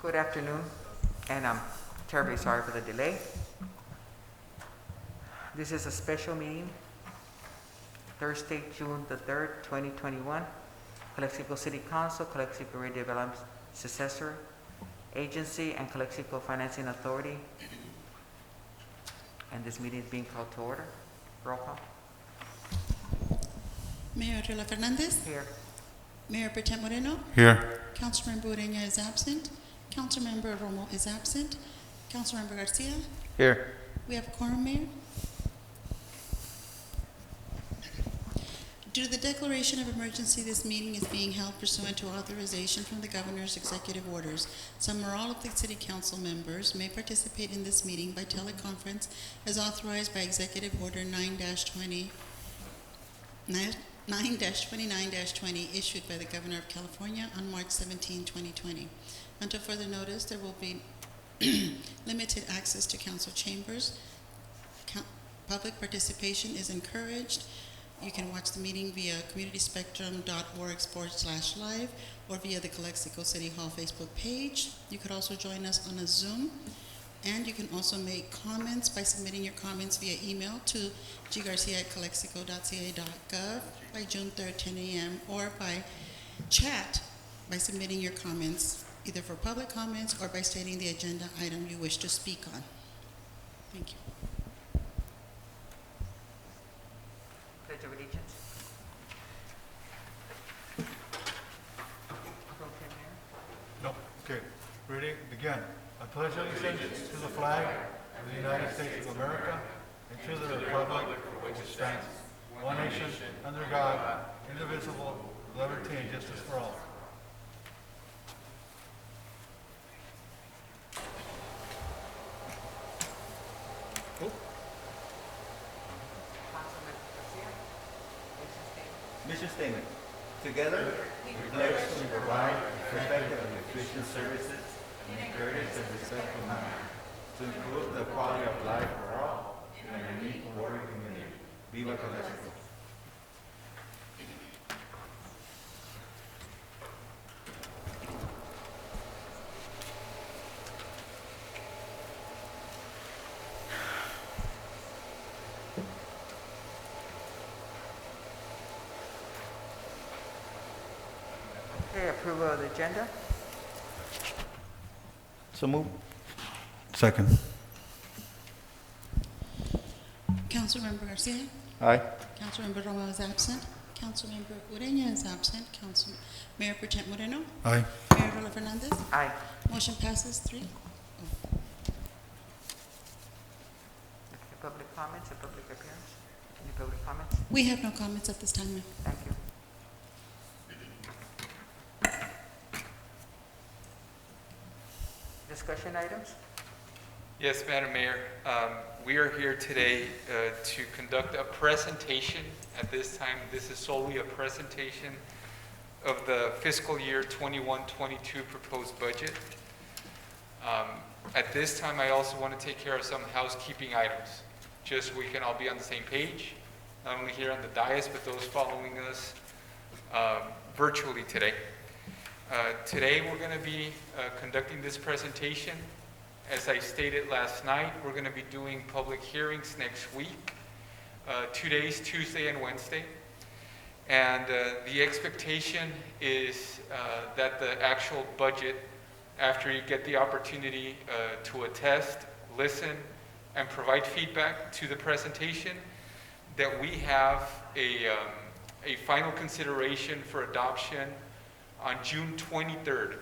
Good afternoon, and I'm terribly sorry for the delay. This is a special meeting, Thursday, June the 3rd, 2021. Calexico City Council, Calexico Redevelopment Successor Agency, and Calexico Financing Authority. And this meeting is being called to order. Roll call. Mayor Arreola Fernandez. Here. Mayor Pro Tem Moreno. Here. Councilmember Ureña is absent. Councilmember Romo is absent. Councilmember Garcia. Here. We have a quorum, Mayor. Due to the declaration of emergency, this meeting is being held pursuant to authorization from the governor's executive orders. Some or all of the city council members may participate in this meeting by teleconference as authorized by Executive Order 9-29-20 issued by the Governor of California on March 17, 2020. Until further notice, there will be limited access to council chambers. Public participation is encouraged. You can watch the meeting via communityspectrum.org/live or via the Calexico City Hall Facebook page. You could also join us on a Zoom, and you can also make comments by submitting your comments via email to ggarcia@calexico.ca.gov by June 3rd, 10 a.m., or by chat by submitting your comments, either for public comments or by stating the agenda item you wish to speak on. Thank you. Pledge of Allegiance. No. Okay. Ready? Begin. I pledge allegiance to the flag of the United States of America and to the republic for which it stands, one nation, under God, indivisible, with liberty and justice for all. Councilman Garcia. Mission statement. Mission statement. Together, we pledge to provide effective and efficient services in a courteous and respectful manner to improve the quality of life for all in a unique border community. Viva Calexico. Okay, approval of the agenda. So move. Second. Councilmember Garcia. Aye. Councilmember Romo is absent. Councilmember Ureña is absent. Mayor Pro Tem Moreno. Aye. Mayor Arreola Fernandez. Aye. Motion passes 3. Public comments and public appearance. Any public comments? We have no comments at this time, Mayor. Thank you. Discussion items? Yes, Madam Mayor. We are here today to conduct a presentation. At this time, this is solely a presentation of the fiscal year 21-22 proposed budget. At this time, I also want to take care of some housekeeping items, just so we can all be on the same page, not only here on the dais, but those following us virtually today. Today, we're going to be conducting this presentation. As I stated last night, we're going to be doing public hearings next week, 2 days, Tuesday and Wednesday. And the expectation is that the actual budget, after you get the opportunity to attest, listen, and provide feedback to the presentation, that we have a final consideration for adoption on June 23rd.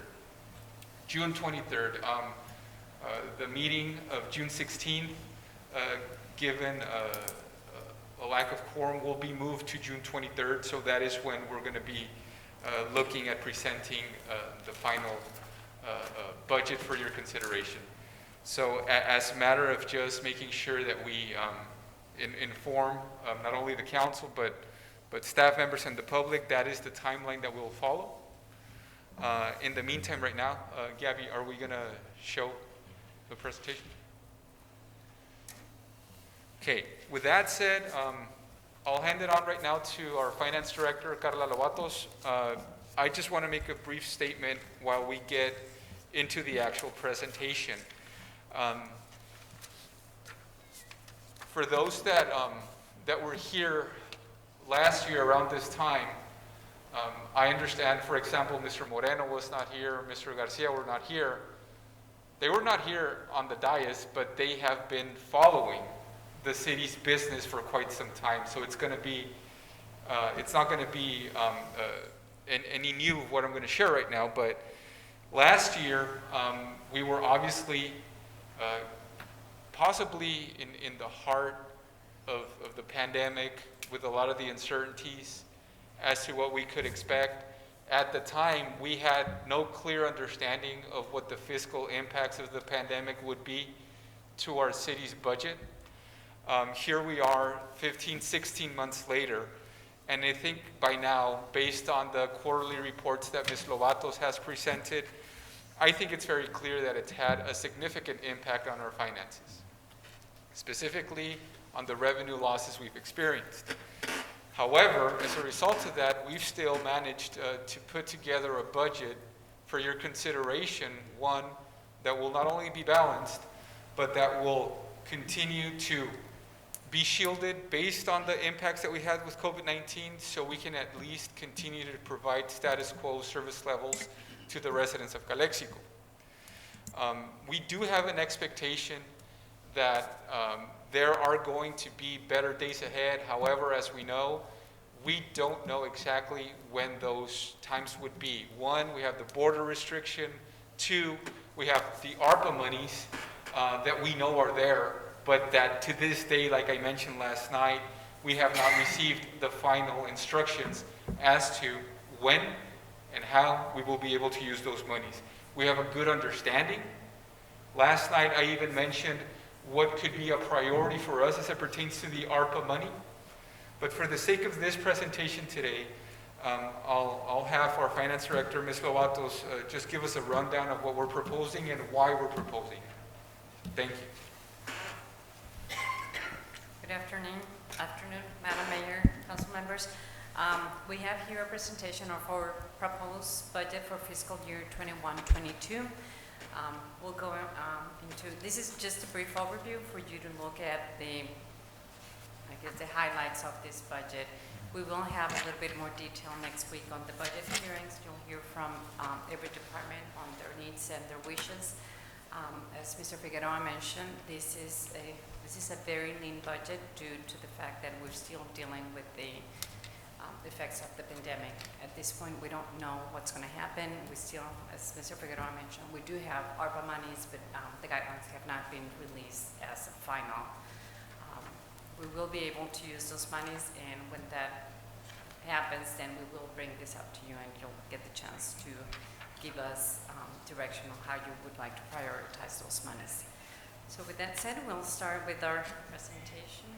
June 23rd. The meeting of June 16th, given a lack of quorum, will be moved to June 23rd. So that is when we're going to be looking at presenting the final budget for your consideration. So as a matter of just making sure that we inform not only the council, but staff members and the public, that is the timeline that we'll follow. In the meantime, right now, Gabby, are we going to show the presentation? Okay, with that said, I'll hand it on right now to our Finance Director, Carla Lovatos. I just want to make a brief statement while we get into the actual presentation. For those that were here last year around this time, I understand, for example, Mr. Moreno was not here, Mr. Garcia were not here. They were not here on the dais, but they have been following the city's business for quite some time. So it's going to be, it's not going to be any new of what I'm going to share right now. But last year, we were obviously possibly in the heart of the pandemic with a lot of the uncertainties as to what we could expect. At the time, we had no clear understanding of what the fiscal impacts of the pandemic would be to our city's budget. Here we are 15, 16 months later, and I think by now, based on the quarterly reports that Ms. Lovatos has presented, I think it's very clear that it's had a significant impact on our finances, specifically on the revenue losses we've experienced. However, as a result of that, we've still managed to put together a budget for your consideration, one that will not only be balanced, but that will continue to be shielded based on the impacts that we had with COVID-19, so we can at least continue to provide status quo service levels to the residents of Calexico. We do have an expectation that there are going to be better days ahead. However, as we know, we don't know exactly when those times would be. One, we have the border restriction. Two, we have the ARPA monies that we know are there, but that to this day, like I mentioned last night, we have not received the final instructions as to when and how we will be able to use those monies. We have a good understanding. Last night, I even mentioned what could be a priority for us as it pertains to the ARPA money. But for the sake of this presentation today, I'll have our finance director, Ms. Lovatos, just give us a rundown of what we're proposing and why we're proposing it. Thank you. Good afternoon, Madam Mayor, council members. We have here a presentation of our proposed budget for fiscal year 21-22. We'll go into, this is just a brief overview for you to look at the highlights of this budget. We will have a little bit more detail next week on the budget hearings. You'll hear from every department on their needs and their wishes. As Mr. Figueroa mentioned, this is a very lean budget due to the fact that we're still dealing with the effects of the pandemic. At this point, we don't know what's going to happen. We still, as Mr. Figueroa mentioned, we do have ARPA monies, but the guidelines have not been released as a final. We will be able to use those monies, and when that happens, then we will bring this up to you, and you'll get the chance to give us direction on how you would like to prioritize those monies. So with that said, we'll start with our presentation.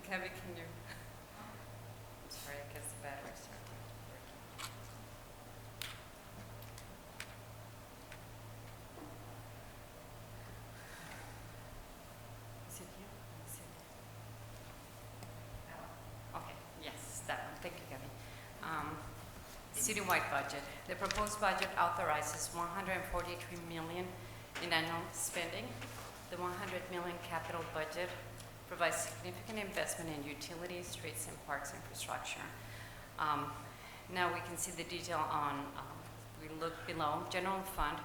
Kevin, can you? I'm sorry, I guess the batteries are working. Is it you? Is it? Okay, yes, that one. Thank you, Kevin. Citywide budget. The proposed budget authorizes $143 million in annual spending. The $100 million capital budget provides significant investment in utilities, streets, and parks infrastructure. Now we can see the detail on, we look below, general fund.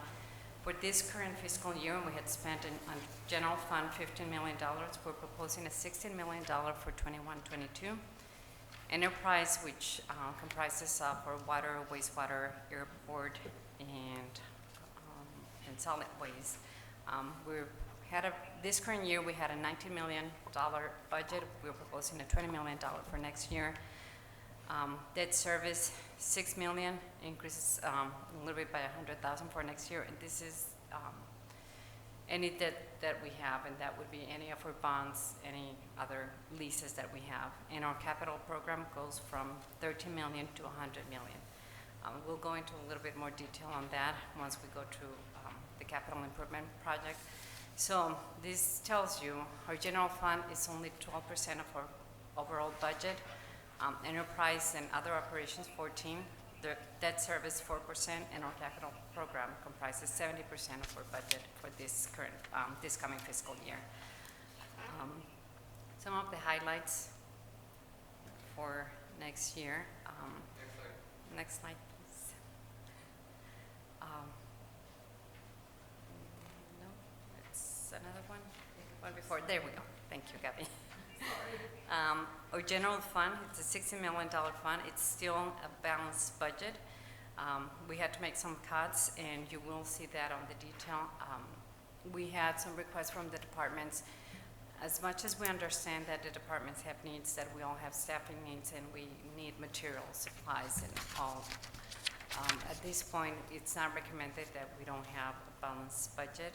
For this current fiscal year, we had spent on general fund $15 million. We're proposing a $16 million for 21-22. Enterprise, which comprises of our water, wastewater, airport, and solid waste. This current year, we had a $19 million budget. We're proposing a $20 million for next year. Debt service, $6 million, increases a little bit by $100,000 for next year. And this is any debt that we have, and that would be any of our bonds, any other leases that we have. And our capital program goes from $13 million to $100 million. We'll go into a little bit more detail on that once we go to the capital improvement project. So this tells you our general fund is only 12% of our overall budget. Enterprise and other operations 14, the debt service 4%, and our capital program comprises 70% of our budget for this current, this coming fiscal year. Some of the highlights for next year. Next slide, please. No, it's another one. One before. There we go. Thank you, Gabby. Our general fund, it's a $60 million fund. It's still a balanced budget. We had to make some cuts, and you will see that on the detail. We had some requests from the departments. As much as we understand that the departments have needs, that we all have staffing needs, and we need materials, supplies, and all, at this point, it's not recommended that we don't have a balanced budget.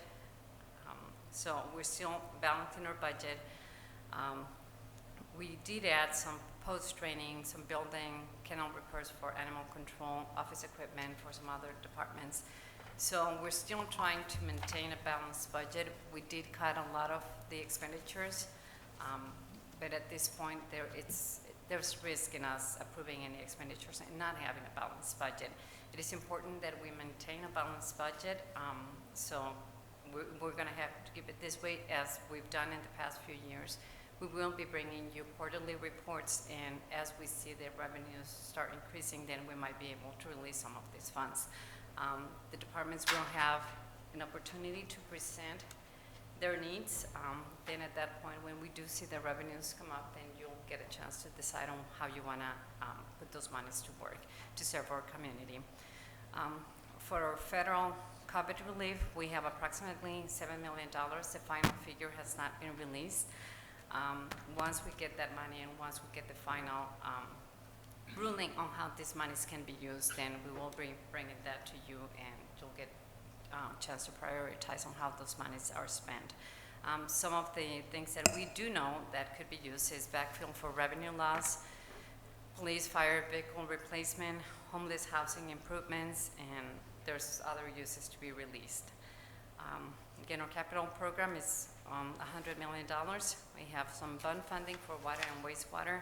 So we're still balancing our budget. We did add some post-training, some building, kennel repairs for animal control, office equipment for some other departments. So we're still trying to maintain a balanced budget. We did cut a lot of the expenditures, but at this point, there's risk in us approving any expenditures and not having a balanced budget. It is important that we maintain a balanced budget, so we're going to have to keep it this way as we've done in the past few years. We will be bringing you quarterly reports, and as we see the revenues start increasing, then we might be able to release some of these funds. The departments will have an opportunity to present their needs. Then at that point, when we do see the revenues come up, then you'll get a chance to decide on how you want to put those monies to work to serve our community. For our federal COVID relief, we have approximately $7 million. The final figure has not been released. Once we get that money and once we get the final ruling on how these monies can be used, then we will be bringing that to you, and you'll get a chance to prioritize on how those monies are spent. Some of the things that we do know that could be used is backfill for revenue loss, police fire vehicle replacement, homeless housing improvements, and there's other uses to be released. Again, our capital program is $100 million. We have some bond funding for water and wastewater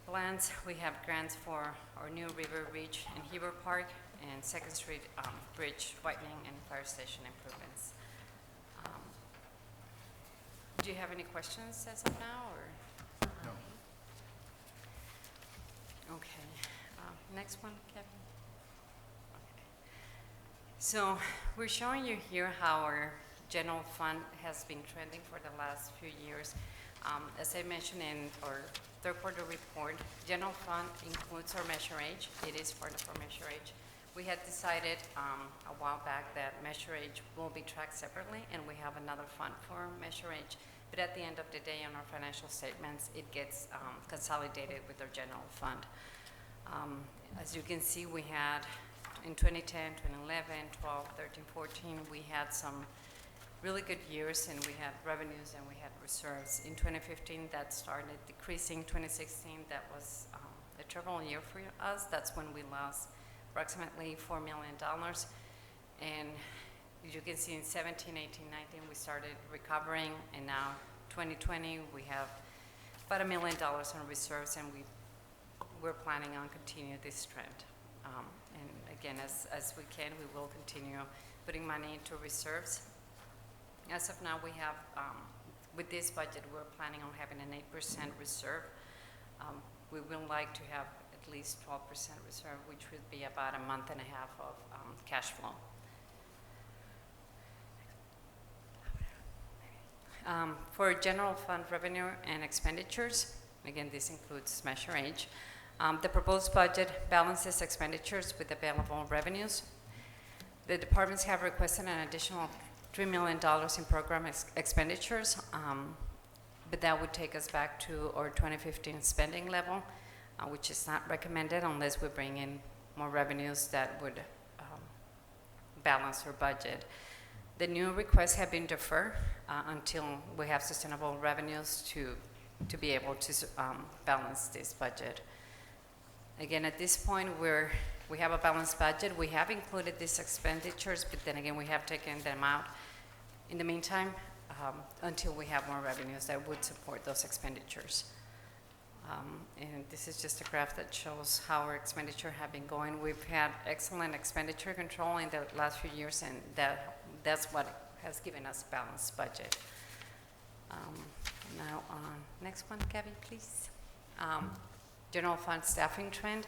plants. We have grants for our new River Ridge and Heber Park and 2nd Street Bridge widening and fire station improvements. Do you have any questions as of now, or? No. Okay. Next one, Kevin. Okay. So we're showing you here how our general fund has been trending for the last few years. As I mentioned in our third quarter report, general fund includes our Measure H. It is part of our Measure H. We had decided a while back that Measure H will be tracked separately, and we have another fund for Measure H. But at the end of the day, on our financial statements, it gets consolidated with our general fund. As you can see, we had in 2010, 2011, 12, 13, 14, we had some really good years, and we had revenues and we had reserves. In 2015, that started decreasing. 2016, that was a trouble year for us. That's when we lost approximately $4 million. And as you can see, in 17, 18, 19, we started recovering, and now 2020, we have about $1 million in reserves, and we're planning on continuing this trend. And again, as we can, we will continue putting money into reserves. As of now, we have, with this budget, we're planning on having an 8% reserve. We would like to have at least 12% reserve, which would be about a month and a half of cash flow. For general fund revenue and expenditures, again, this includes Measure H, the proposed budget balances expenditures with available revenues. The departments have requested an additional $3 million in program expenditures, but that would take us back to our 2015 spending level, which is not recommended unless we bring in more revenues that would balance our budget. The new requests have been deferred until we have sustainable revenues to be able to balance this budget. Again, at this point, we have a balanced budget. We have included these expenditures, but then again, we have taken them out in the meantime, until we have more revenues that would support those expenditures. And this is just a graph that shows how our expenditure have been going. We've had excellent expenditure control in the last few years, and that's what has given us a balanced budget. Now, next one, Gabby, please. General fund staffing trend.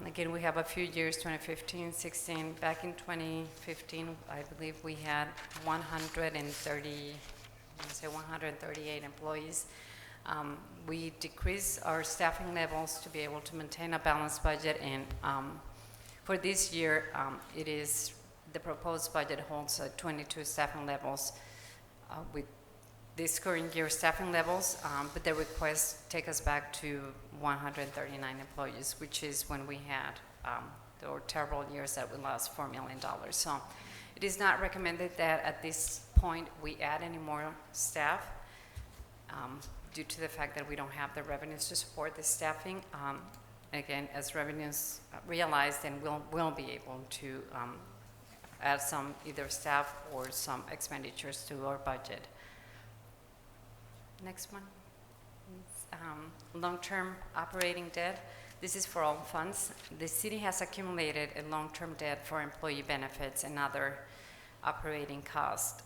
Again, we have a few years, 2015, 16. Back in 2015, I believe we had 138 employees. We decreased our staffing levels to be able to maintain a balanced budget, and for this year, the proposed budget holds 22 staffing levels with this current year staffing levels, but the requests take us back to 139 employees, which is when we had the terrible years that we lost $4 million. So it is not recommended that at this point we add any more staff due to the fact that we don't have the revenues to support the staffing. Again, as revenues realized, then we'll be able to add some either staff or some expenditures to our budget. Next one is long-term operating debt. This is for all funds. The city has accumulated a long-term debt for employee benefits and other operating costs.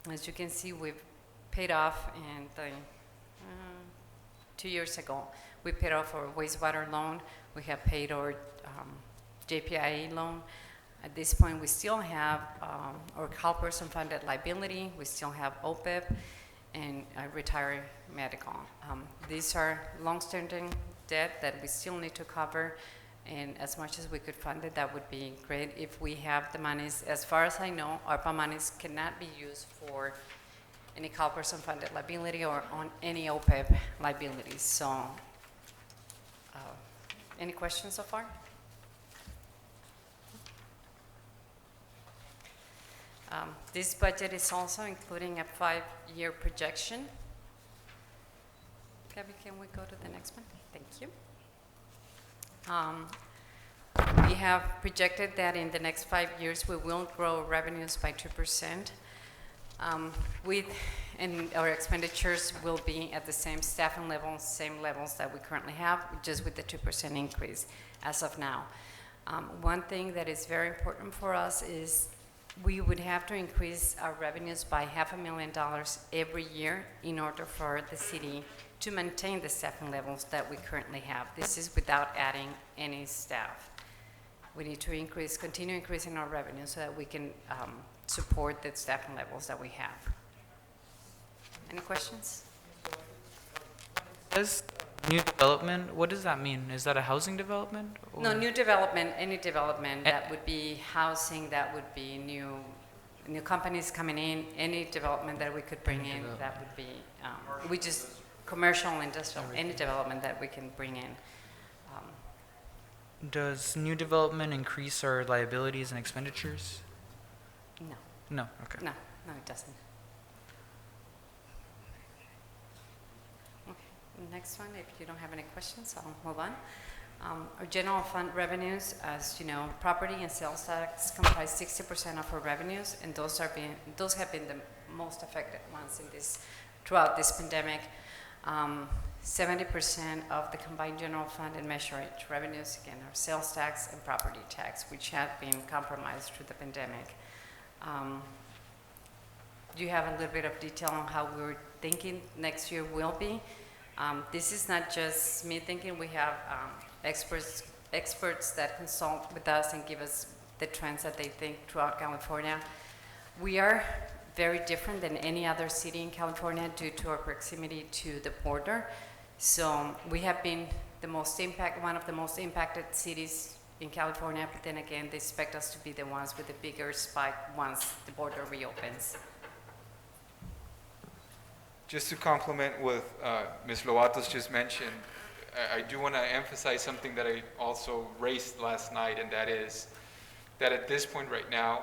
As you can see, we've paid off, and 2 years ago, we paid off our wastewater loan. We have paid our JPIA loan. At this point, we still have our CalPERS unfunded liability. We still have OPEB and retiree medical. These are long-standing debt that we still need to cover, and as much as we could fund it, that would be great if we have the monies. As far as I know, ARPA monies cannot be used for any CalPERS unfunded liability or on any OPEB liabilities. So, any questions so far? This budget is also including a 5-year projection. Gabby, can we go to the next one? Thank you. We have projected that in the next 5 years we will grow revenues by 2%. And our expenditures will be at the same staffing levels, same levels that we currently have, just with the 2% increase as of now. One thing that is very important for us is we would have to increase our revenues by $500,000 every year in order for the city to maintain the staffing levels that we currently have. This is without adding any staff. We need to continue increasing our revenue so that we can support the staffing levels that we have. Any questions? Says new development, what does that mean? Is that a housing development? Or? No, new development, any development that would be housing, that would be new companies coming in, any development that we could bring in, that would be, commercial, industrial, any development that we can bring in. Does new development increase our liabilities and expenditures? No, No, okay. no, it doesn't. Next one, if you don't have any questions, I'll move on. Our general fund revenues, as you know, property and sales tax comprise 60% of our revenues, and those have been the most affected ones throughout this pandemic. 70% of the combined general fund and measure revenues, again, are sales tax and property tax, which have been compromised through the pandemic. You have a little bit of detail on how we're thinking next year will be. This is not just me thinking. We have experts that consult with us and give us the trends that they think throughout California. We are very different than any other city in California due to our proximity to the border. So we have been one of the most impacted cities in California, but then again, they expect us to be the ones with the bigger spike once the border reopens. Just to complement what Ms. Loatos just mentioned, I do want to emphasize something that I also raised last night, and that is that at this point right now,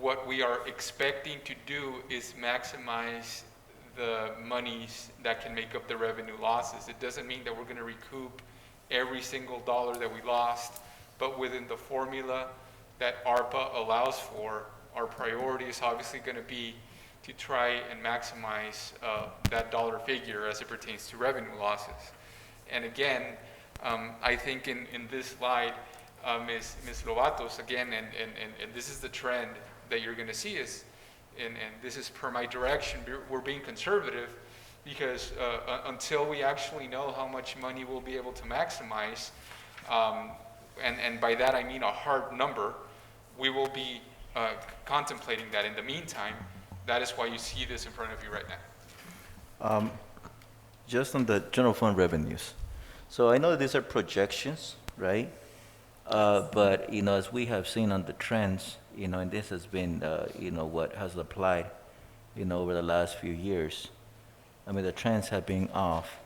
what we are expecting to do is maximize the monies that can make up the revenue losses. It doesn't mean that we're going to recoup every single dollar that we lost, but within the formula that ARPA allows for, our priority is obviously going to be to try and maximize that dollar figure as it pertains to revenue losses. And again, I think in this slide, Ms. Lovatos, again, and this is the trend that you're going to see is, and this is per my direction, we're being conservative because until we actually know how much money we'll be able to maximize, and by that I mean a hard number, we will be contemplating that. In the meantime, that is why you see this in front of you right now. Just on the general fund revenues. So I know that these are projections, right? But, as we have seen on the trends, and this has been, what has applied, over the last few years. I mean, the trends have been off.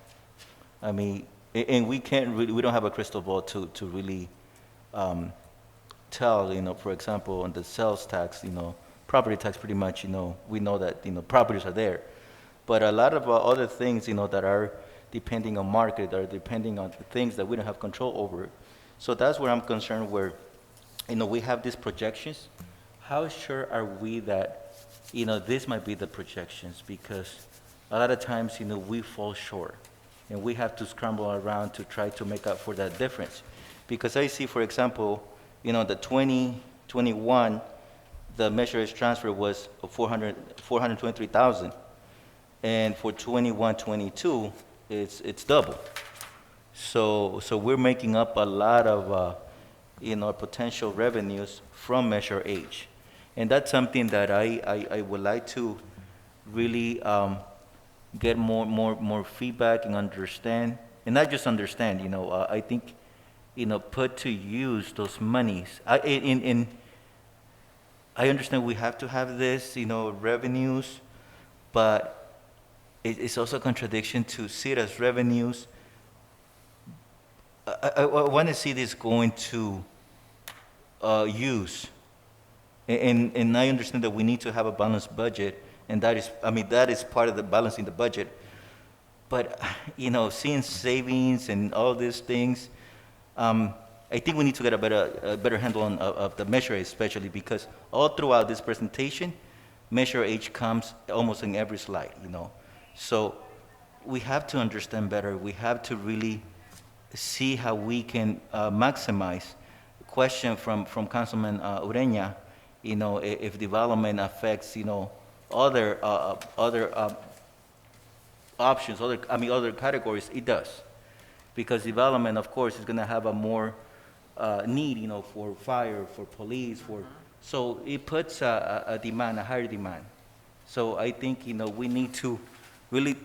I mean, and we don't have a crystal ball to really tell, for example, on the sales tax, property tax pretty much, we know that, properties are there. But a lot of other things, that are depending on market, are depending on things that we don't have control over. So that's where I'm concerned where, we have these projections. How sure are we that, this might be the projections? Because a lot of times, we fall short and we have to scramble around to try to make up for that difference. Because I see, for example, the 2021, the Measure H transfer was 423,000. And for 21-22, it's double. So we're making up a lot of potential revenues from Measure H, and that's something that I would like to really get more feedback and understand, and not just understand. I think put to use those monies. I understand we have to have this revenues, but it's also a contradiction to see it as revenues. I want to see this going to use, and I understand that we need to have a balanced budget, and that is part of the balancing the budget. But seeing savings and all these things, I think we need to get a better handle on of the Measure H, especially because all throughout this presentation, Measure H comes almost in every slide. So we have to understand better. We have to really see how we can maximize. Question from Councilman Ureña, if development affects, other options, other categories, it does. Because development, of course, is going to have a more need, for fire, for police, so it puts a higher demand. So I think, we need to really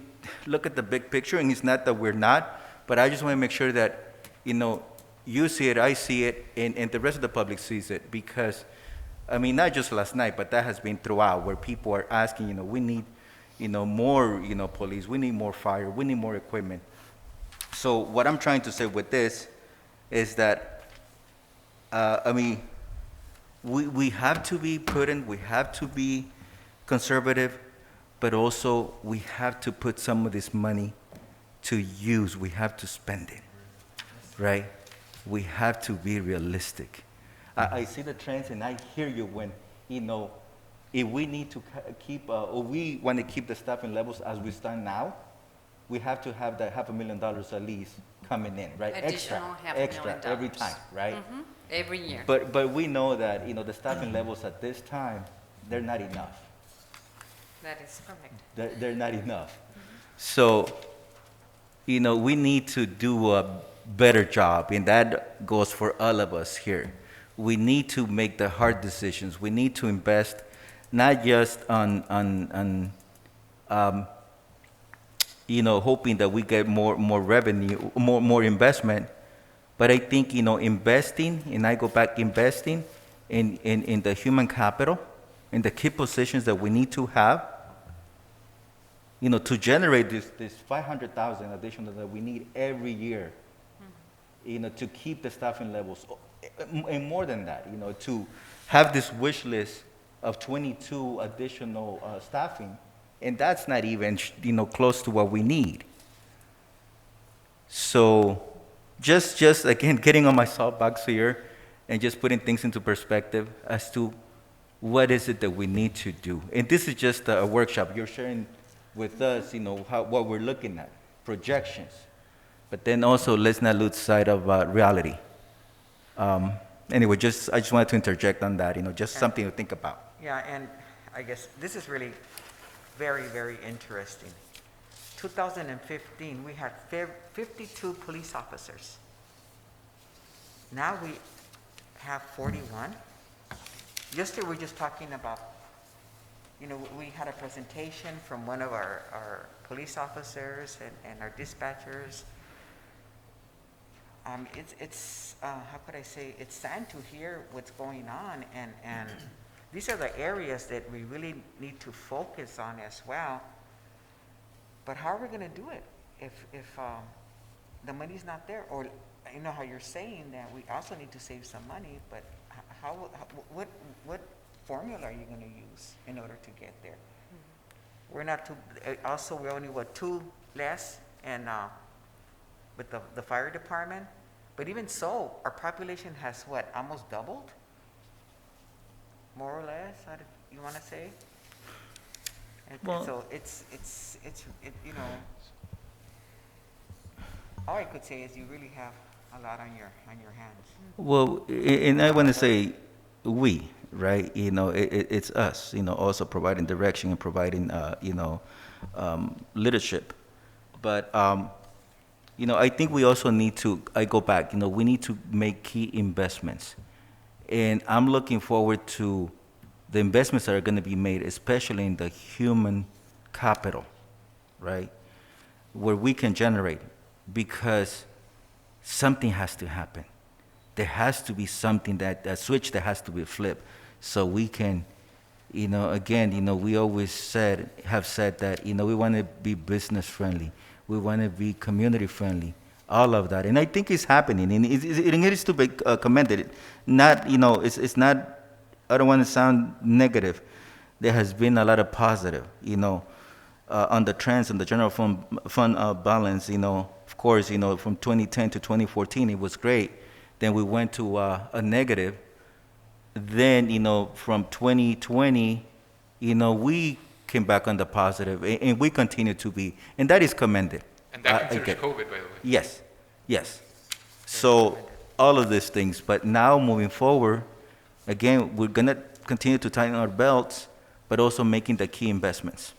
look at the big picture, and it's not that we're not, but I just want to make sure that, you see it, I see it, and the rest of the public sees it, because, not just last night, but that has been throughout, where people are asking, we need, more, police, we need more fire, we need more equipment. So what I'm trying to say with this is that, we have to be prudent, we have to be conservative, but also we have to put some of this money to use. We have to spend it, right? We have to be realistic. I see the trends, and I hear you when, if we need to keep, or we want to keep the staffing levels as we stand now, we have to have that $500,000 at least coming in, right? Additional Extra $500,000. every time, right? Mm-hmm. Every year. But we know that, the staffing levels at this time, they're not enough. That is correct. They're not enough. So, we need to do a better job, and that goes for all of us here. We need to make the hard decisions. We need to invest not just on hoping that we get more revenue, more investment, but I think, investing, and I go back investing in the human capital, in the key positions that we need to have, to generate this 500,000 additional that we need every year, to keep the staffing levels, and more than that, to have this wish list of 22 additional staffing, and that's not even, close to what we need. So, just again, getting on my soapbox here, and just putting things into perspective as to what is it that we need to do? And this is just a workshop. You're sharing with us, what we're looking at, projections. But then also, let's not lose sight of reality. Anyway, I just wanted to interject on that, just something to think about. Yeah, and I guess this is really very, very interesting. 2015, we had 52 police officers. Now we have 41. Yesterday, we were just talking about, we had a presentation from one of our police officers and our dispatchers. It's how could I say, it's sad to hear what's going on, and these are the areas that we really need to focus on as well. But how are we going to do it if the money's not there? Or how you're saying that we also need to save some money, but what formula are you going to use in order to get there? We're not too, also we're only two less and with the fire department, but even so, our population has almost doubled, more or less. How did you want to say? Well, so all I could say is you really have a lot on your hands. Well, and I want to say we, right? It's us, also providing direction and providing, leadership. But, I think we also need to, I go back, we need to make key investments. And I'm looking forward to the investments that are going to be made, especially in the human capital, right? Where we can generate, because something has to happen. There has to be something a switch that has to be flipped, so we can, again, we always have said that, we want to be business friendly, we want to be community friendly, all of that, and I think it's happening, and it needs to be commended. Not, it's not. I don't want to sound negative. There has been a lot of positive, on the trends and the general fund balance, of course, from 2010 to 2014, it was great. Then we went to a negative. Then, from 2020, we came back on the positive, and we continue to be, and that is commended. And that considers COVID, by the way. Yes. So all of these things, but now moving forward, again, we're going to continue to tighten our belts, but also making the key investments.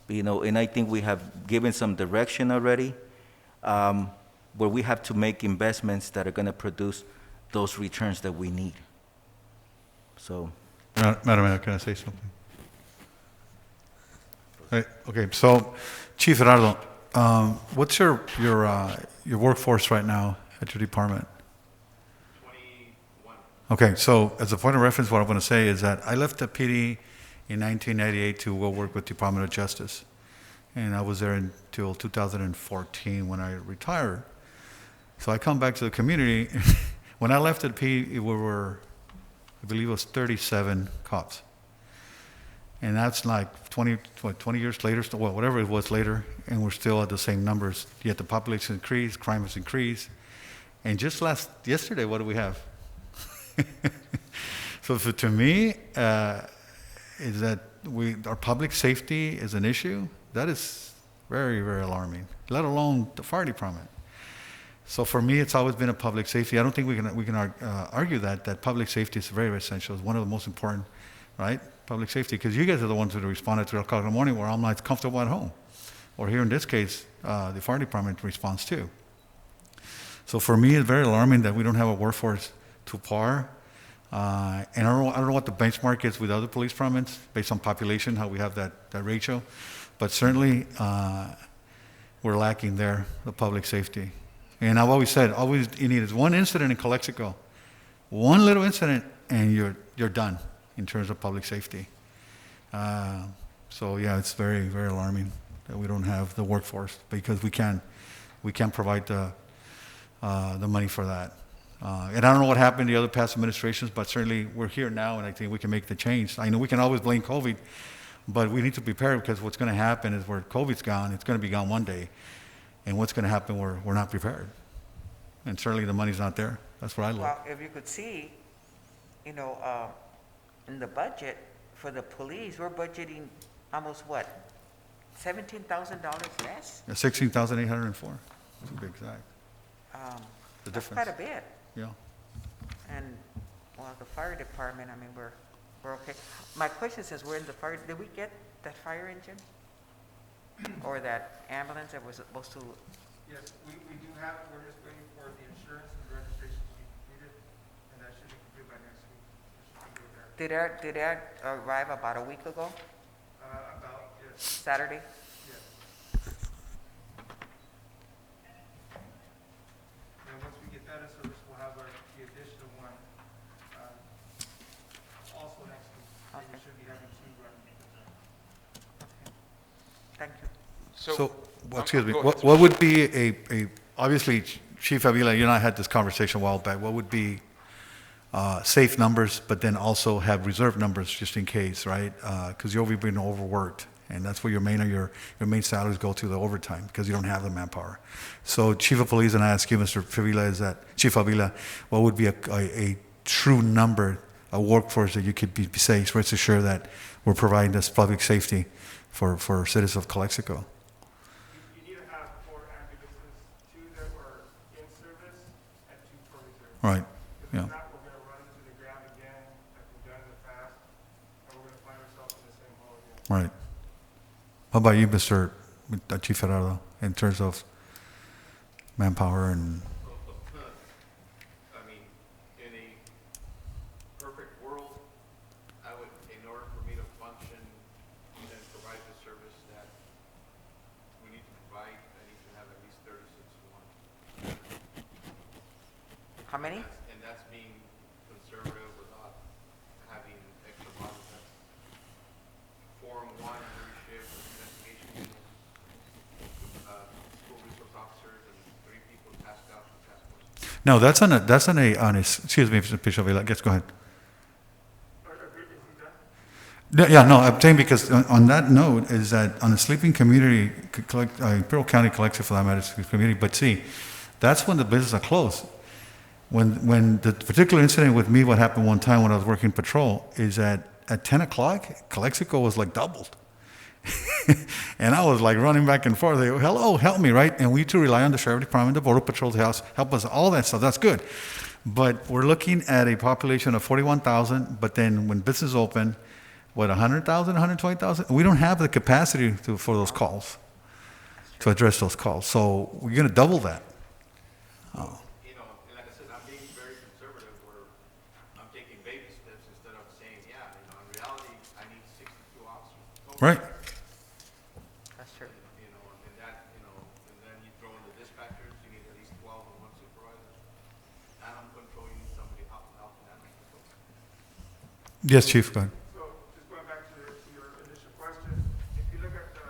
And I think we have given some direction already, where we have to make investments that are going to produce those returns that we need. So, Madam Mayor, can I say something? Okay, so Chief Gerardo, what's your workforce right now at your department? 21. Okay, so as a point of reference, what I'm going to say is that I left the PD in 1998 to go work with Department of Justice, and I was there until 2014 when I retired. So I come back to the community. When I left the PD, we were, I believe it was 37 cops. And that's like 20 years later, well, whatever it was later, and we're still at the same numbers. Yet the population increased, crime has increased. And just yesterday, what do we have? So to me, is that our public safety is an issue. That is very, very alarming, let alone the fire department. So for me, it's always been a public safety. I don't think we can argue that public safety is very, very essential. It's one of the most important, right? Public safety, because you guys are the ones who respond at 3 o'clock in the morning where I'm not comfortable at home. Or here in this case, the fire department responds too. So for me, it's very alarming that we don't have a workforce to par. And I don't know what the benchmark is with other police departments based on population, how we have that ratio. But certainly, we're lacking there, the public safety. And I've always said, you need is one incident in Calexico, one little incident, and you're done in terms of public safety. So yeah, it's very, very alarming that we don't have the workforce, because we can't provide the money for that. And I don't know what happened in the other past administrations, but certainly we're here now, and I think we can make the change. I know we can always blame COVID, but we need to prepare, because what's going to happen is where COVID's gone, it's going to be gone one day. And what's going to happen, we're not prepared. And certainly the money's not there. That's what I look. Well, if you could see, in the budget for the police, we're budgeting almost what? $17,000 less? 16,804, to be exact. The That's difference. quite a bit. Yeah. And, well, the fire department, I mean, we're okay. My question is, we're in the fire, did we get that fire engine? Or that ambulance that was supposed to, Yes, we do have it, we're just waiting for the insurance and the registration to be completed, and that should be completed by next week. It should be good there. did that arrive about a week ago, Yes, Saturday? yes. And once we get that in service, we'll have the additional one, also next week. And we Okay. should be having two running. Thank you. So, well, excuse me, go ahead, what would be obviously, Chief Avila, you and I had this conversation a while back, what would be safe numbers, but then also have reserve numbers just in case, right? Because you'll be being overworked, and that's where your main salaries go to, the overtime, because you don't have the manpower. So, Chief of Police, and I ask you, Mr. Avila, Chief Avila, what would be a true number, a workforce that you could be safe, rest assured that we're providing this public safety for citizens of Calexico? You need to have 4 ambulances, 2 that were in service and 2 for reserve. Right, Because yeah. if not, we're gonna run into the ground again, like we've done in the past, and we're gonna find ourselves in the same hole again. Right. How about you, Mr. Chief Gerardo, in terms of manpower and, I mean, in a perfect world, I would, in order for me to function and provide the service that we need to provide, I need to have at least 36 to 1. How many? And that's being conservative without having extra bodies. That's Form 1, every shift, investigation unit, school resource officers, and 3 people tasked out for task force. no, excuse me, Mr. Bishop, yes, go ahead. Yeah, no, I'm saying because on that note is that on a sleeping community, Imperial County Calexico for that matter, community, but see, that's when the businesses are closed. When the particular incident with me, what happened one time when I was working patrol, is that at 10 o'clock, Calexico was like doubled. And I was like running back and forth. They go, hello, help me, right? And we need to rely on the Sheriff Department, the Border Patrol to help us, all that stuff. That's good. But we're looking at a population of 41,000, but then when business open, 100,000, 120,000? We don't have the capacity for those calls, to address those calls. So we're going to double that. Oh. You know, and like I said, I'm being very conservative where I'm taking baby steps instead of saying, yeah, you know, in reality, I need 62 officers. Total. Right. That's true. You know, and that, you know, and then you throw in the dispatchers, you need at least 12 and 1 supervisor. Animal control, you need somebody out in animal control. Yes, Chief, go ahead. So, just going back to your initial question, if you look at the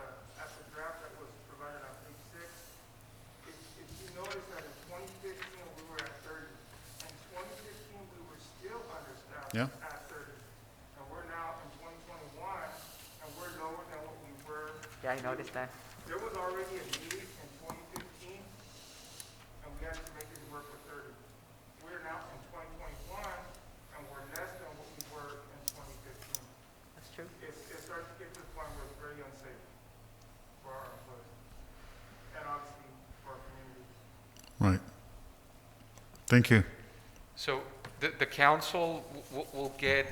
draft that was provided on page 6, if you notice that in 2015, we were at 30. In 2015, we were still understaffed Yeah. at 30. And we're now in 2021, and we're lower than what we were. Yeah, I noticed that. There was already a need in 2015, and we had to make it work with 30. We're now in 2021, and we're less than what we were in 2015. That's true. It starts to get to the point where it's very unsafe for our employees, and obviously for our community. Right. Thank you. So the council will get,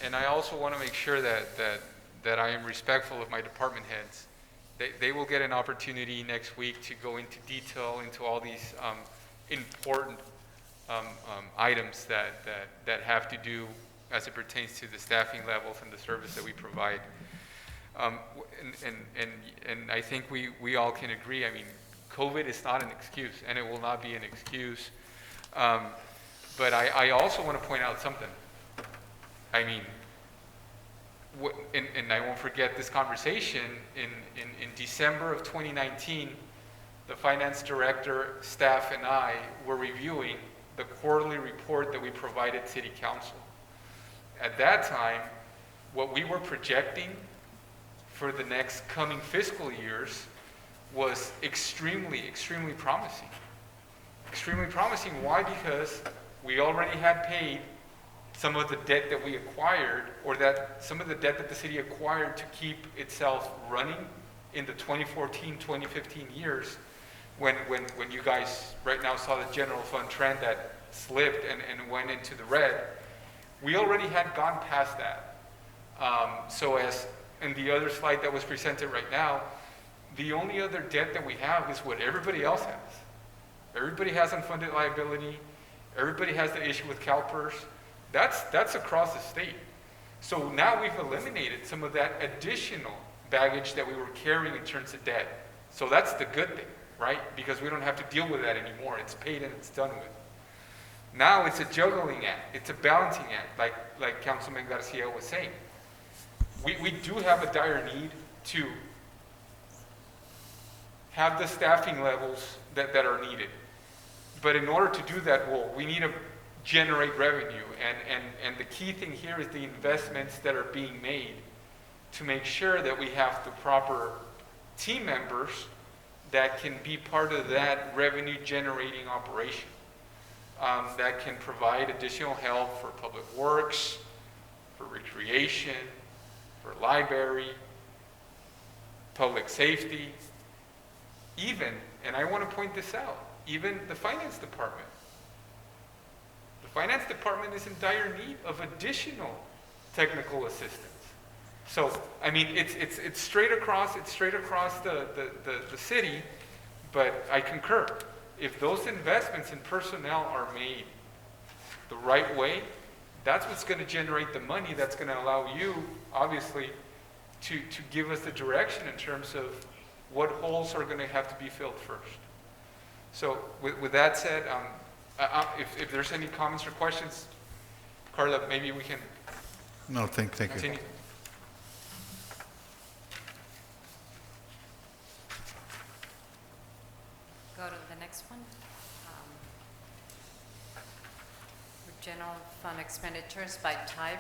and I also want to make sure that I am respectful of my department heads. They will get an opportunity next week to go into detail into all these important items that have to do as it pertains to the staffing levels and the service that we provide. And I think we all can agree, I mean, COVID is not an excuse, and it will not be an excuse. But I also want to point out something. I mean, and I won't forget this conversation, in December of 2019, the finance director, staff, and I were reviewing the quarterly report that we provided City Council. At that time, what we were projecting for the next coming fiscal years was extremely, extremely promising. Extremely promising. Why? Because we already had paid some of the debt that we acquired, or that some of the debt that the city acquired to keep itself running in the 2014, 2015 years, when you guys right now saw the general fund trend that slipped and went into the red. We already had gone past that. So as in the other slide that was presented right now, the only other debt that we have is what everybody else has. Everybody has unfunded liability. Everybody has the issue with CalPERS. That's across the state. So now we've eliminated some of that additional baggage that we were carrying in terms of debt. So that's the good thing, right? Because we don't have to deal with that anymore. It's paid and it's done with. Now it's a juggling act. It's a balancing act, like Councilman Garcia was saying. We do have a dire need to have the staffing levels that are needed. But in order to do that, we need to generate revenue. And the key thing here is the investments that are being made to make sure that we have the proper team members that can be part of that revenue generating operation, that can provide additional help for public works, for recreation, for library, public safety, even, and I want to point this out, even the finance department. The finance department is in dire need of additional technical assistance. So, I mean, it's straight across the city, but I concur. If those investments in personnel are made the right way, that's what's going to generate the money that's going to allow you, obviously, to give us the direction in terms of what holes are going to have to be filled first. So with that said, if there's any comments or questions, Carla, maybe we can No, thank you. continue. Go to the next one. General fund expenditures by type,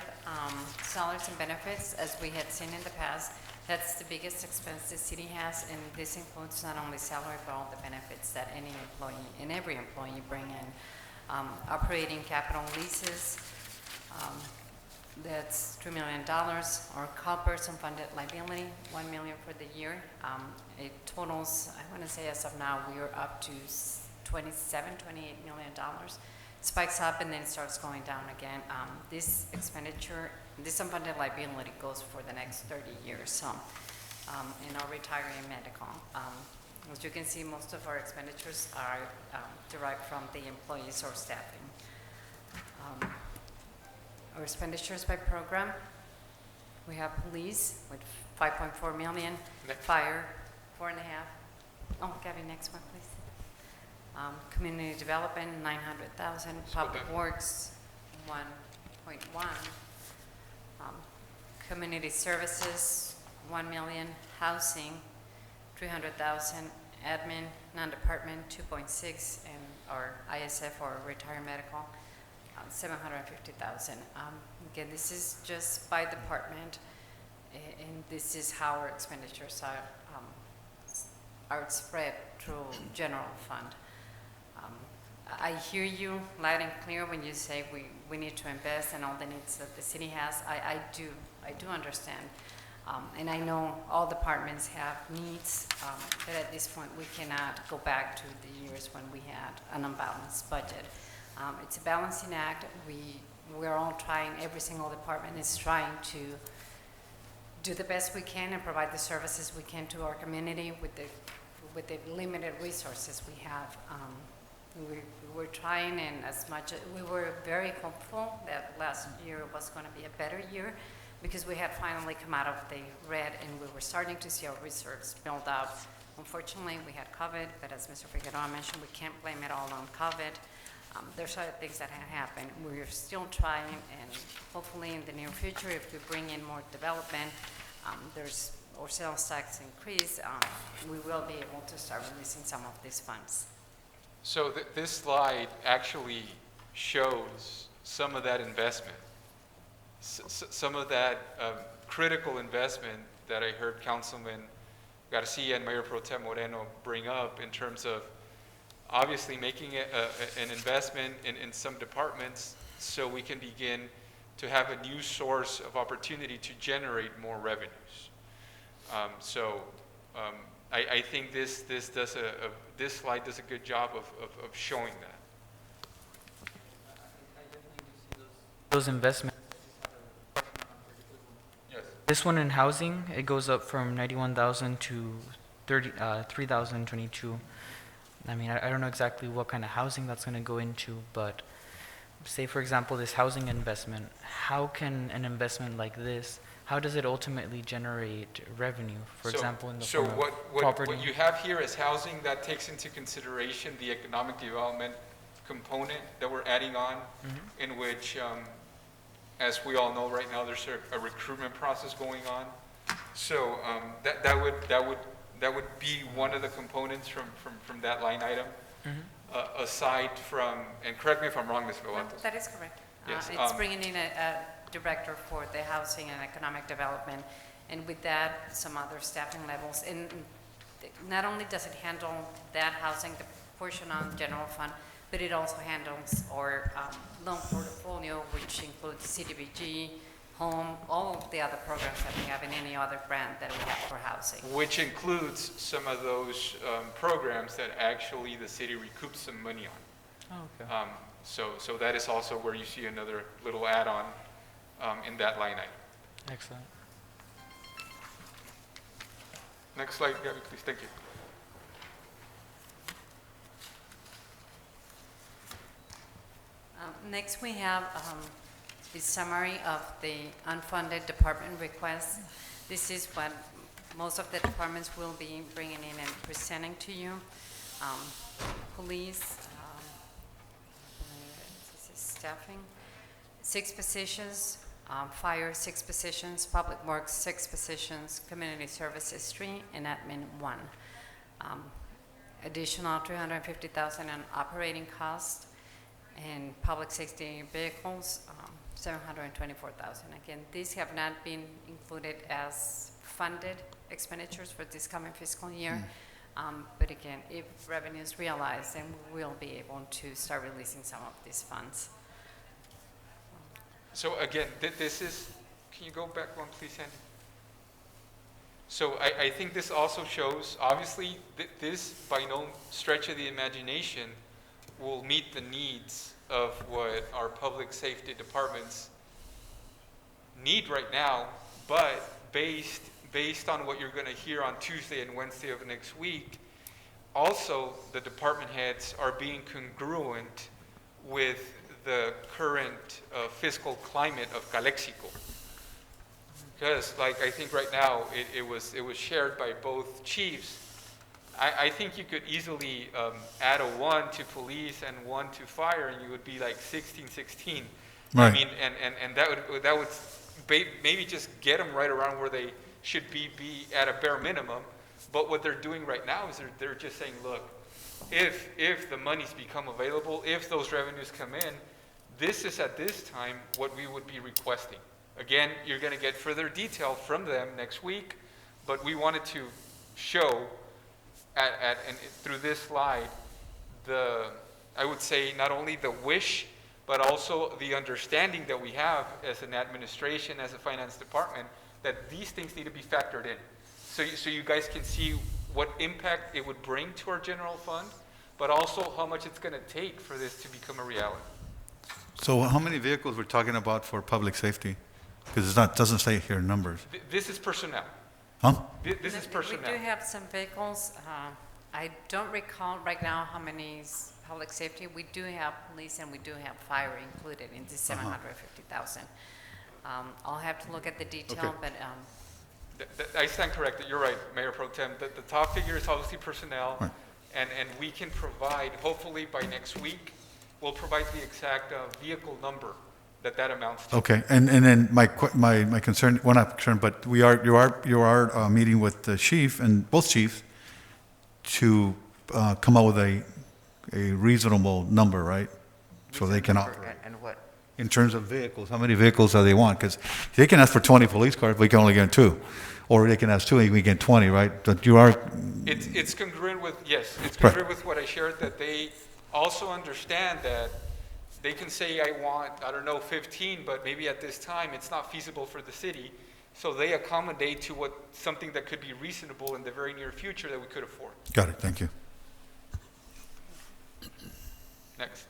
salaries and benefits, as we had seen in the past, that's the biggest expense the city has, and this includes not only salary, but all the benefits that any employee and every employee bring in. Operating capital leases, that's $2 million, or CalPERS unfunded liability, $1 million for the year. It totals, I want to say as of now, we are up to $28 million. Spikes up and then it starts going down again. This expenditure, this unfunded liability goes for the next 30 years. So, in our retiree medical, as you can see, most of our expenditures are derived from the employees or staffing. Our expenditures by program, we have police with 5.4 million, fire 4.5. Oh, Gabby, next one, please. Community development, 900,000. Public works, 1.1. Community services, 1 million. Housing, 300,000. Admin, non-department, 2.6, and our ISF or retirement medical, 750,000. Again, this is just by department, and this is how our expenditures are spread through general fund. I hear you loud and clear when you say we need to invest in all the needs that the city has. I do understand. And I know all departments have needs, but at this point we cannot go back to the years when we had an unbalanced budget. It's a balancing act. We're all trying, every single department is trying to do the best we can and provide the services we can to our community with the limited resources we have. We're trying, and as much, we were very hopeful that last year was going to be a better year because we had finally come out of the red and we were starting to see our reserves build up. Unfortunately, we had COVID, but as Mr. Figueroa mentioned, we can't blame it all on COVID. There's other things that have happened. We're still trying, and hopefully in the near future, if we bring in more development, or sales tax increase, we will be able to start releasing some of these funds. So this slide actually shows some of that investment, some of that critical investment that I heard Councilman Garcia and Mayor Pro Tem Moreno bring up in terms of obviously making an investment in some departments so we can begin to have a new source of opportunity to generate more revenues. I think this slide does a good job of showing that. Those investments. Yes. This one in housing, it goes up from 91,000 to 3,022. I mean, I don't know exactly what kind of housing that's going to go into, but say, for example, this housing investment, how can an investment like this, how does it ultimately generate revenue, for example, in the form of property? What you have here is housing that takes into consideration the economic development component that we're adding on, in which, as we all know right now, there's a recruitment process going on. So that would be one of the components from that line item. Aside from, and correct me if I'm wrong, Ms. Vivantes. That is correct. Yes, It's bringing in a director for the housing and economic development, and with that, some other staffing levels. And not only does it handle that housing, the portion on general fund, but it also handles our loan portfolio, which includes CDBG, home, all of the other programs that we have in any other grant that we have for housing. Which includes some of those programs that actually the city recoups some money on. Oh, okay. So that is also where you see another little add-on in that line item. Excellent. Next slide, Gabby, please. Thank you. Next, we have the summary of the unfunded department requests. This is what most of the departments will be bringing in and presenting to you. Police, this is staffing, 6 positions, fire 6 positions, public works 6 positions, community services 3, and admin 1. Additional $350,000 in operating costs, and public safety vehicles, $724,000. Again, these have not been included as funded expenditures for this coming fiscal year. But again, if revenue is realized, then we will be able to start releasing some of these funds. So again, this is, can you go back one, please, Andy? So I think this also shows, obviously, this by no stretch of the imagination will meet the needs of what our public safety departments need right now, but based on what you're going to hear on Tuesday and Wednesday of next week, also the department heads are being congruent with the current fiscal climate of Calexico. Because, like, I think right now it was shared by both chiefs. I think you could easily add a 1 to police and 1 to fire, and you would be like 16-16. Right. I mean, and that would maybe just get them right around where they should be at a bare minimum. But what they're doing right now is they're just saying, look, if the monies become available, if those revenues come in, this is at this time what we would be requesting. Again, you're going to get further detail from them next week, but we wanted to show and through this slide, I would say not only the wish, but also the understanding that we have as an administration, as a finance department, that these things need to be factored in. So you guys can see what impact it would bring to our general fund, but also how much it's going to take for this to become a reality. So how many vehicles we're talking about for public safety? Because doesn't say here numbers. This is personnel. Huh? This is personnel. We do have some vehicles. I don't recall right now how many is public safety. We do have police and we do have fire included in the 750,000. I'll have to look at the detail, Okay. but I stand corrected. You're right, Mayor Pro Tem. The top figure is obviously personnel, Right. and we can provide, hopefully by next week, we'll provide the exact vehicle number that amounts to. Okay, and then my concern, well, not concern, but you are meeting with the chief and both chiefs to come up with a reasonable number, right? So they can operate. And what? In terms of vehicles, how many vehicles do they want? Because they can ask for 20 police cars, but we can only get 2. Or they can ask 2 and we get 20, right? But you are, It's congruent with, yes, it's Right. congruent with what I shared, that they also understand that They can say, I want, I don't know, 15, but maybe at this time it's not feasible for the city. So they accommodate to what, something that could be reasonable in the very near future that we could afford. Got it, thank you. Next.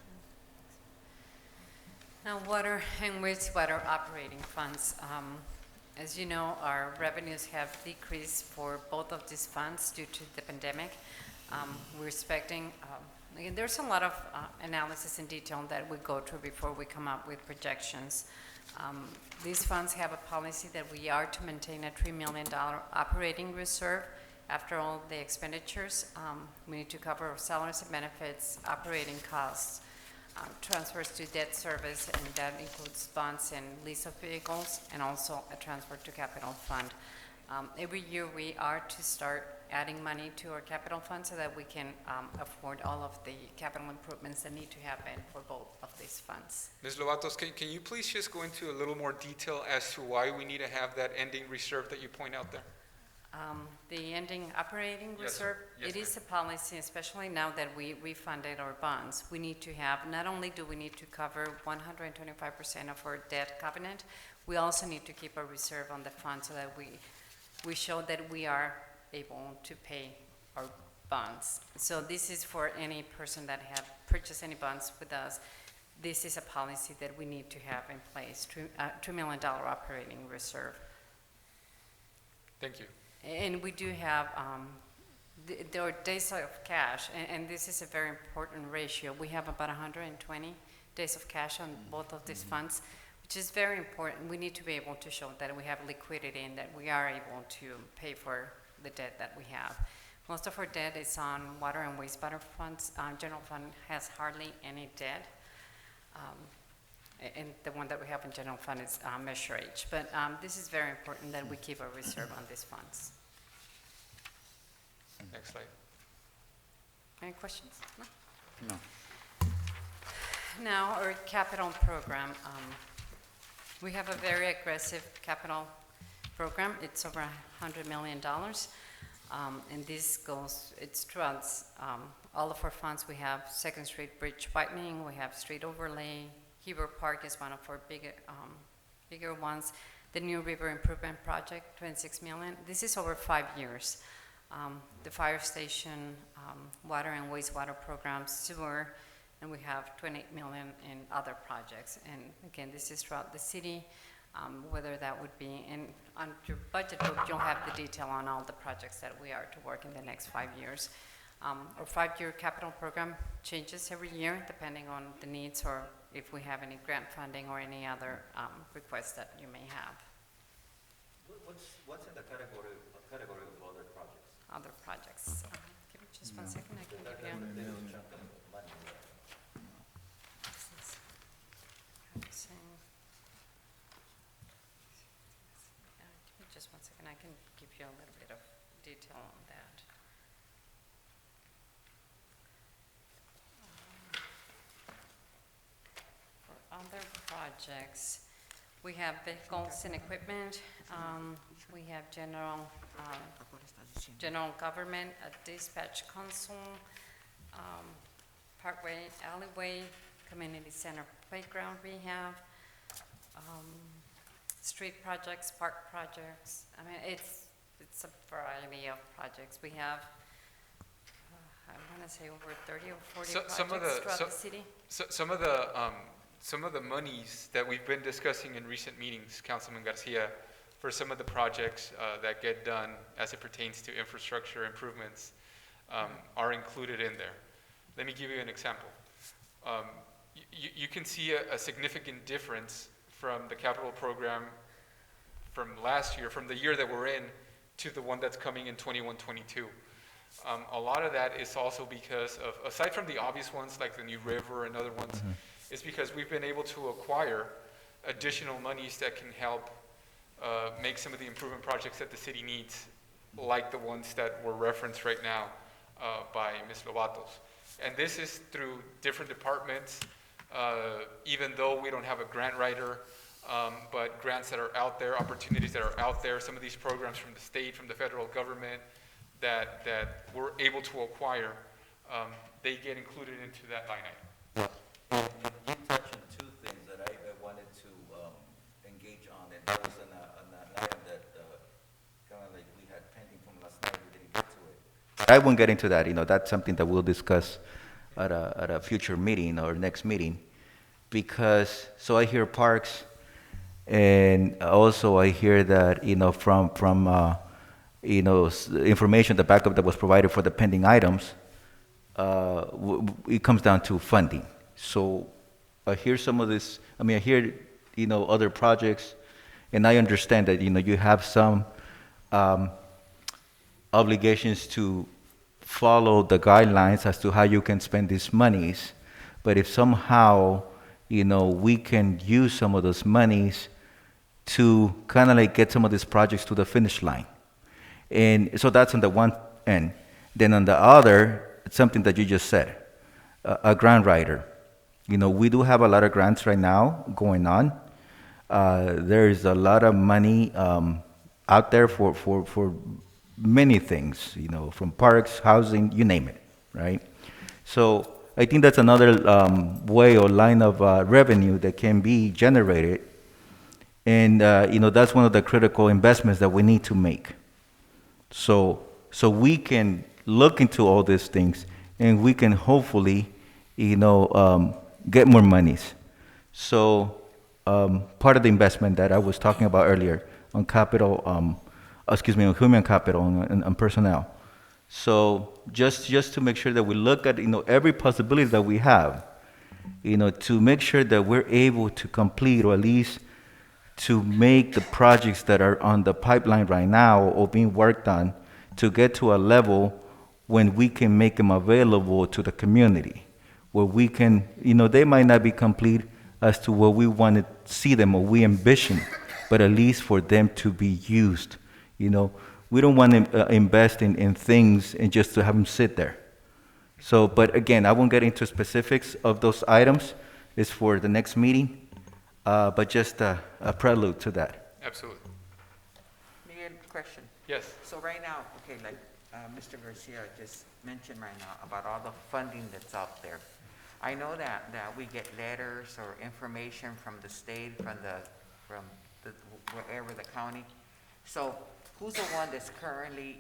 Now, water and wastewater operating funds. As you know, our revenues have decreased for both of these funds due to the pandemic. We're expecting, again, there's a lot of analysis in detail that we go through before we come up with projections. These funds have a policy that we are to maintain a $3 million operating reserve. After all the expenditures, we need to cover salaries and benefits, operating costs, transfers to debt service, and that includes bonds and lease of vehicles, and also a transfer to capital fund. Every year we are to start adding money to our capital fund so that we can afford all of the capital improvements that need to happen for both of these funds. Ms. Lovatos, can you please just go into a little more detail as to why we need to have that ending reserve that you point out there? The ending operating Yes, reserve, yes, it is a policy, especially now that we refunded our bonds. We need to have, not only do we need to cover 125% of our debt covenant, we also need to keep a reserve on the fund so that we show that we are able to pay our bonds. So this is for any person that have purchased any bonds with us. This is a policy that we need to have in place, $2 million operating reserve. Thank you. And we do have, there are days of cash, and this is a very important ratio. We have about 120 days of cash on both of these funds, which is very important. We need to be able to show that we have liquidity and that we are able to pay for the debt that we have. Most of our debt is on water and wastewater funds. General fund has hardly any debt. And the one that we have in general fund is Measure H. But this is very important that we keep a reserve on these funds. Next slide. Any questions? No? No. Now, our capital program. We have a very aggressive capital program. It's over $100 million. And this goes, it's throughout all of our funds. We have 2nd Street Bridge widening, we have street overlay. Heber Park is one of our bigger ones. The New River Improvement Project, $26 million. This is over 5 years. The fire station, water and wastewater programs, sewer, and we have $28 million in other projects. And again, this is throughout the city, whether that would be on your budget book, you'll have the detail on all the projects that we are to work in the next 5 years. Our 5-year capital program changes every year depending on the needs or if we have any grant funding or any other requests that you may have. What's in the category of other projects? Other projects. Give me just 1 second, I can give you. Give me just 1 second, I can give you a little bit of detail on that. For other projects, we have vehicles and equipment, we have general government, a dispatch console, parkway, alleyway, community center playground rehab, street projects, park projects. I mean, it's a variety of projects. We have, I want to say over 30 or 40 projects throughout the city. Some of the monies that we've been discussing in recent meetings, Councilman Garcia, for some of the projects that get done as it pertains to infrastructure improvements are included in there. Let me give you an example. You can see a significant difference from the capital program from last year, from the year that we're in, to the one that's coming in 21-22. A lot of that is also because of, aside from the obvious ones like the New River and other ones, it's because we've been able to acquire additional monies that can help make some of the improvement projects that the city needs, like the ones that were referenced right now by Ms. Lovatos. And this is through different departments, even though we don't have a grant writer, but grants that are out there, opportunities that are out there, some of these programs from the state, from the federal government that we're able to acquire, they get included into that line item. You touched I won't get into that. That's something that we'll discuss at a future meeting or next meeting. Because, so I hear parks, and also I hear that, from information, the backup that was provided for the pending items, it comes down to funding. So I hear some of this, I hear, other projects, and I understand that, you have some obligations to follow the guidelines as to how you can spend these monies. But if somehow, we can use some of those monies to kind of like get some of these projects to the finish line. And so that's on the one end. Then on the other, it's something that you just said, a grant writer. We do have a lot of grants right now going on. There's a lot of money out there for many things, from parks, housing, you name it, right? So I think that's another way or line of revenue that can be generated. And, that's one of the critical investments that we need to make. So we can look into all these things, and we can hopefully, get more monies. So part of the investment that I was talking about earlier on capital, on human capital and personnel. So just to make sure that we look at, every possibility that we have, to make sure that we're able to complete, or at least to make the projects that are on the pipeline right now or being worked on, to get to a level when we can make them available to the community, where we can, they might not be complete as to where we want to see them or we ambition, but at least for them to be used. We don't want to invest in things and just to have them sit there. So, but again, I won't get into specifics of those items. It's for the next meeting, but just a prelude to that. Absolutely. Miguel, question. Yes. So right now, okay, like Mr. Garcia just mentioned right now about all the funding that's out there. I know that we get letters or information from the state, from wherever the county. So who's the one that's currently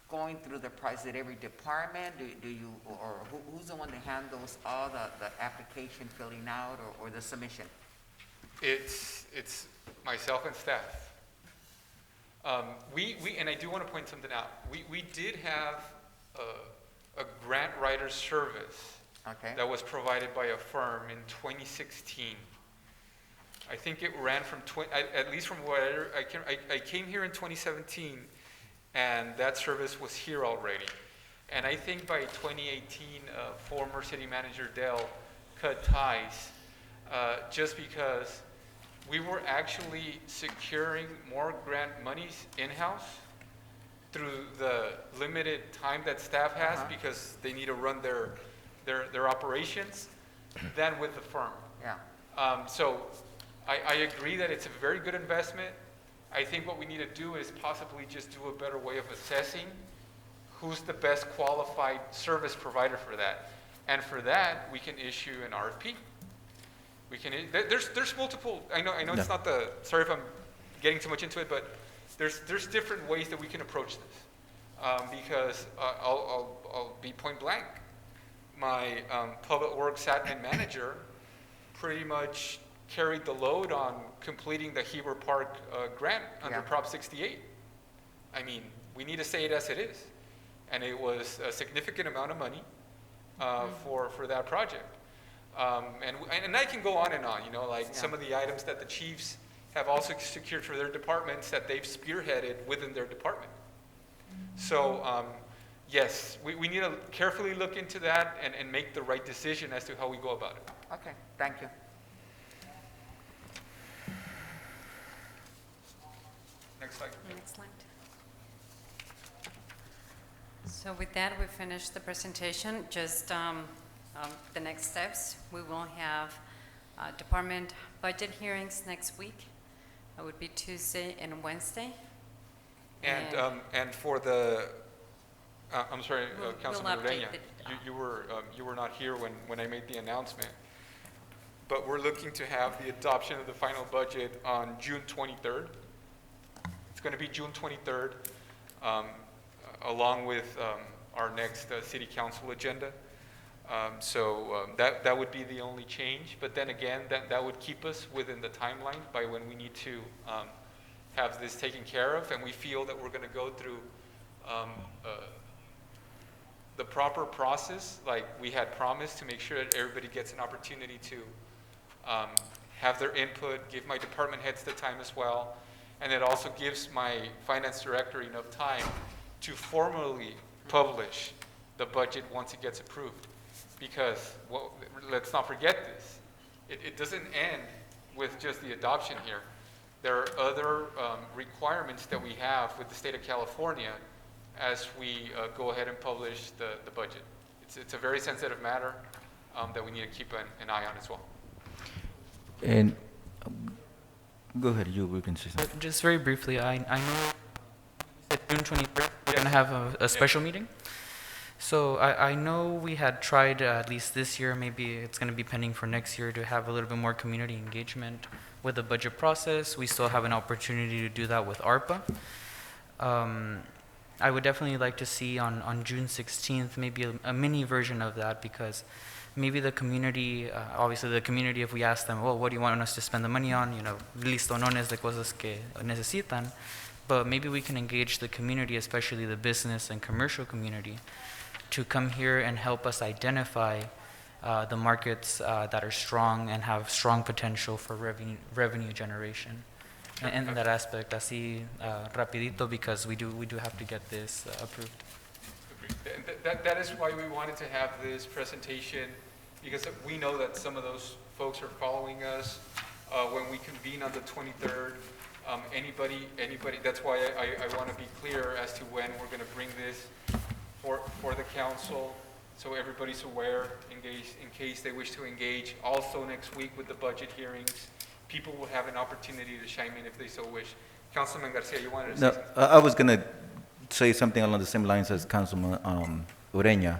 going through the process at every department? Do you, or who's the one that handles all the application filling out or the submission? It's myself and staff. We and I do want to point something out. We did have a grant writer service, Okay. that was provided by a firm in 2016. I think it ran from at least from where I came here in 2017, and that service was here already. And I think by 2018, former city manager Dell cut ties, just because we were actually securing more grant monies in-house through the limited time that staff has, because they need to run their operations, than with the firm. Yeah. So I agree that it's a very good investment. I think what we need to do is possibly just do a better way of assessing who's the best qualified service provider for that. And for that, we can issue an RFP. We can, there's multiple, I know it's not sorry if I'm getting too much into it, but there's different ways that we can approach this. Because I'll be point blank. My public works admin manager pretty much carried the load on completing the Heber Park grant under Prop 68. I mean, we need to say it as it is. And it was a significant amount of money for that project. And I can go on and on, some of the items that the chiefs have also secured for their departments that they've spearheaded within their department. So, yes, we need to carefully look into that and make the right decision as to how we go about it. Okay, thank you. Next slide. Next slide. So with that, we finished the presentation. Just the next steps, we will have department budget hearings next week. It would be Tuesday and Wednesday. And for the, I'm sorry, Councilman we'll Ureña, update you were not here when I made the announcement, but we're looking to have the adoption of the final budget on June 23rd. It's going to be June 23rd. along with our next city council agenda. That would be the only change, but then again, that would keep us within the timeline by when we need to have this taken care of, and we feel that we're going to go through the proper process, like we had promised, to make sure that everybody gets an opportunity to have their input, give my department heads the time as well, and it also gives my finance director enough time to formally publish the budget once it gets approved. Because, well, let's not forget this, it doesn't end with just the adoption here. There are other requirements that we have with the state of California as we go ahead and publish the budget. It's a very sensitive matter that we need to keep an eye on as well. And go ahead, you can say something. Just very briefly, I know that June 23rd, we're going to have a special meeting. So I know we had tried, at least this year, maybe it's going to be pending for next year, to have a little bit more community engagement with the budget process. We still have an opportunity to do that with ARPA. I would definitely like to see on June 16th maybe a mini version of that, because maybe the community, obviously the community, if we ask them, well, what do you want us to spend the money on, listonones de cosas que necesitan, but maybe we can engage the community, especially the business and commercial community, to come here and help us identify the markets that are strong and have strong potential for revenue generation. And in that aspect, así rapidito, because we do have to get this approved. That is why we wanted to have this presentation, because we know that some of those folks are following us. When we convene on the 23rd, anybody, that's why I want to be clear as to when we're going to bring this for the council, so everybody's aware, engaged, in case they wish to engage. Also next week with the budget hearings, people will have an opportunity to chime in if they so wish. Councilman Garcia, you wanted to say something? I was going to say something along the same lines as Councilman Ureña.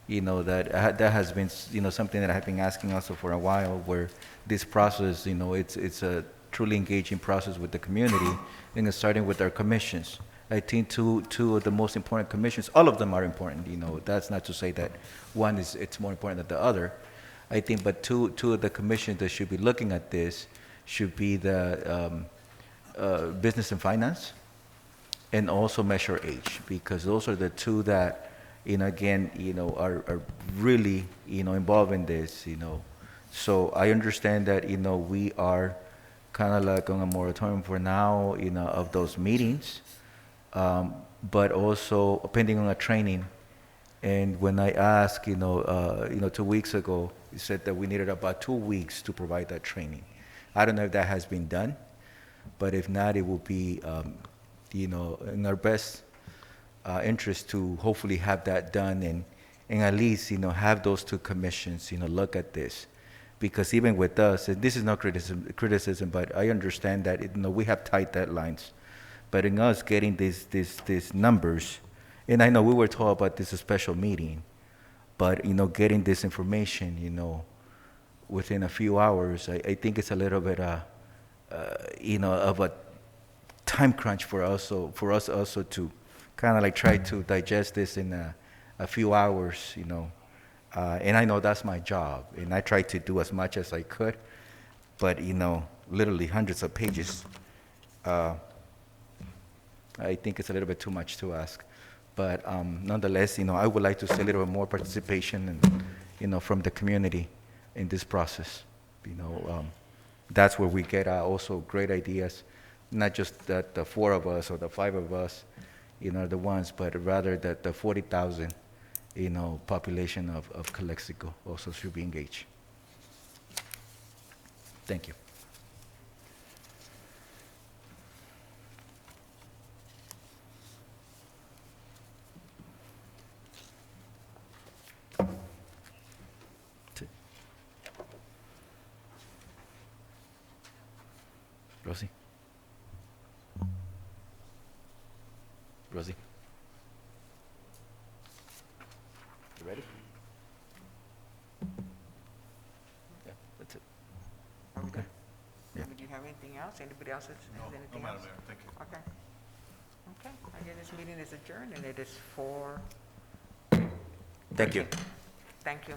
That has been, something that I've been asking also for a while, where this process, it's a truly engaging process with the community, and it's starting with our commissions. I think two of the most important commissions, all of them are important, that's not to say that one it's more important than the other. I think, but two of the commissions that should be looking at this should be the Business and Finance, and also Measure H, because those are the two that, again, are really, involved in this, So I understand that, we are kind of like on a moratorium for now, of those meetings, but also pending on a training. And when I asked, 2 weeks ago, he said that we needed about 2 weeks to provide that training. I don't know if that has been done, but if not, it will be, in our best interest to hopefully have that done, and at least, have those two commissions, look at this. Because even with us, and this is not criticism, but I understand that, we have tight deadlines. But in us getting these numbers, and I know we were told about this special meeting, but, getting this information, within a few hours, I think it's a little bit, of a time crunch for us also to kind of like try to digest this in a few hours, and I know that's my job, and I try to do as much as I could, but, literally hundreds of pages. I think it's a little bit too much to ask. But nonetheless, I would like to see a little bit more participation and, from the community in this process. That's where we get also great ideas, not just that the 4 of us or the 5 of us, are the ones, but rather that the 40,000, population of Calexico also should be engaged. Thank you. Rosie? Rosie? You ready? Yeah, that's it. Are we Okay. done? Yeah. Do you have anything else? Anybody else has anything else? No, Madam Mayor, thank you. Okay. Okay, I guess This meeting is adjourned, and it is 4. Thank you. Thank you.